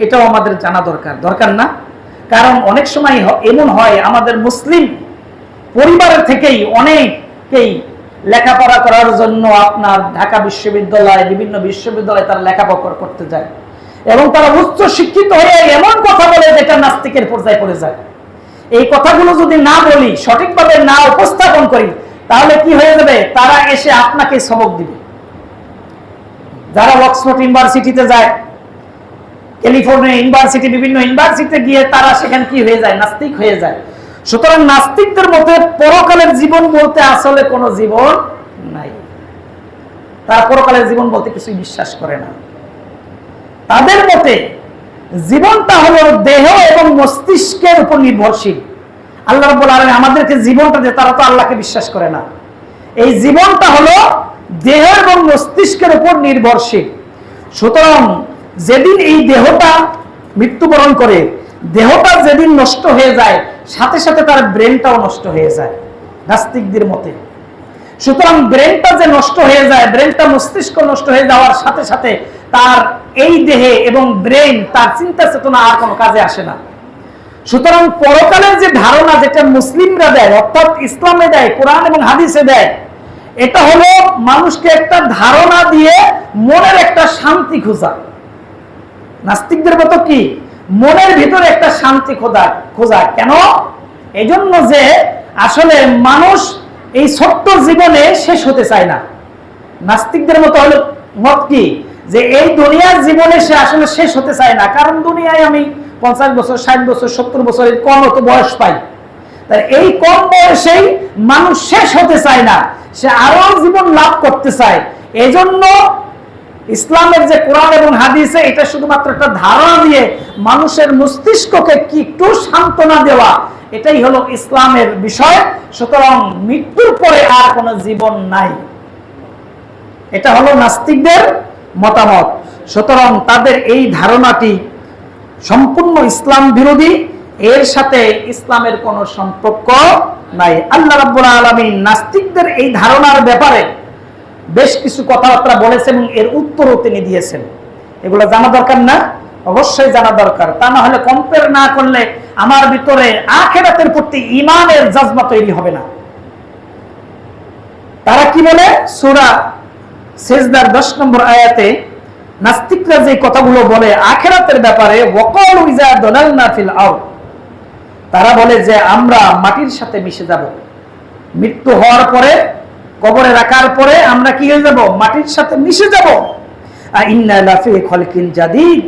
এটাও আমাদের জানা দরকার না? কারণ অনেক সময় এমন হয় আমাদের মুসলিম পরিবারের থেকেই অনেকেই লেখাপড়া করার জন্য আপনার ঢাকা বিশ্ববিদ্যালয়, বিভিন্ন বিশ্ববিদ্যালয়ে তারা লেখাপড়া করতে যায় এবং তারা উচ্চ শিক্ষিত হয়ে এমন কথা বলে যেটা নাস্তিকের পর্যায়ে পড়ে যায়। এই কথাগুলো যদি না বলি, সঠিকভাবে না উপস্থাপন করি, তাহলে কি হয়ে যাবে? তারা এসে আপনাকে সবক দিবে। যারা অক্সফোর্ড ইউনিভার্সিটিতে যায়, ক্যালিফোর্নিয়া ইউনিভার্সিটি, বিভিন্ন ইউনিভার্সিটিতে গিয়ে তারা সেখানে কি হয়ে যায়? নাস্তিক হয়ে যায়। সুতরাং নাস্তিকদের মতে পরকালের জীবন বলতে আসলে কোনো জীবন নাই। তারা পরকালের জীবন বলতে কিছুই বিশ্বাস করে না। তাদের মতে জীবনটা হলো দেহ এবং মস্তিষ্কের উপর নির্ভরশীল। আল্লাহ রাব্বুল আলামিন আমাদেরকে জীবনটা দেয়, তারা তো আল্লাহকে বিশ্বাস করে না। এই জীবনটা হলো দেহ এবং মস্তিষ্কের উপর নির্ভরশীল। সুতরাং যেদিন এই দেহটা মৃত্যুবরণ করে, দেহটা যেদিন নষ্ট হয়ে যায়, সাথে সাথে তার ব্রেনটাও নষ্ট হয়ে যায় নাস্তিকদের মতে। সুতরাং ব্রেনটা যে নষ্ট হয়ে যায়, ব্রেনটা মস্তিষ্ক নষ্ট হয়ে যাওয়ার সাথে সাথে তার এই দেহে এবং ব্রেন, তার চিন্তা চেতনা আর কোনো কাজে আসে না। সুতরাং পরকালের যে ধারণা, যেটা মুসলিমরা দেয়, অর্থাৎ ইসলামে দেয়, কোরআন এবং হাদিসে দেয়, এটা হলো মানুষকে একটা ধারণা দিয়ে মনের একটা শান্তি খোঁজা। নাস্তিকদের মতো কি মনের ভিতরে একটা শান্তি খোঁজা কেন? এই জন্য যে আসলে মানুষ এই ছোট্ট জীবনে শেষ হতে চায় না। নাস্তিকদের মতো হলো মত কি, যে এই দুনিয়ার জীবনে সে আসলে শেষ হতে চায় না। কারণ দুনিয়ায় আমি 50 বছর, 60 বছর, 70 বছরের কম তো বয়স পাই। তাই এই কম বয়সেই মানুষ শেষ হতে চায় না, সে আরো জীবন লাভ করতে চায়। এই জন্য ইসলামের যে কোরআন এবং হাদিসে, এটা শুধুমাত্র একটা ধারণা দিয়ে মানুষের মস্তিষ্ককে কি একটু সান্ত্বনা দেওয়া, এটাই হলো ইসলামের বিষয়। সুতরাং মৃত্যুর পরে আর কোনো জীবন নাই, এটা হলো নাস্তিকদের মতামত। সুতরাং তাদের এই ধারণাটি সম্পূর্ণ ইসলাম বিরোধী, এর সাথে ইসলামের কোনো সম্পর্ক নাই। আল্লাহ রাব্বুল আলামিন নাস্তিকদের এই ধারণার ব্যাপারে বেশ কিছু কথাবার্তা বলেছেন এবং এর উত্তরও তিনি দিয়েছেন। এগুলো জানা দরকার না? অবশ্যই জানা দরকার। তা না হলে কম্পেয়ার না করলে আমার ভিতরে আখিরাতের প্রতি ঈমানের জজবা তৈরি হবে না। তারা কি বলে? সূরা সিজদার 10 নম্বর আয়াতে নাস্তিকরা যে কথাগুলো বলে আখিরাতের ব্যাপারে, ওয়াকালু ইজা দালালনা ফিল আরদ, তারা বলে যে আমরা মাটির সাথে মিশে যাব। মৃত্যু হওয়ার পরে, কবরে রাখার পরে আমরা কি হয়ে যাব? মাটির সাথে মিশে যাব। ইন্না লাফি খালকিন জাদীদ,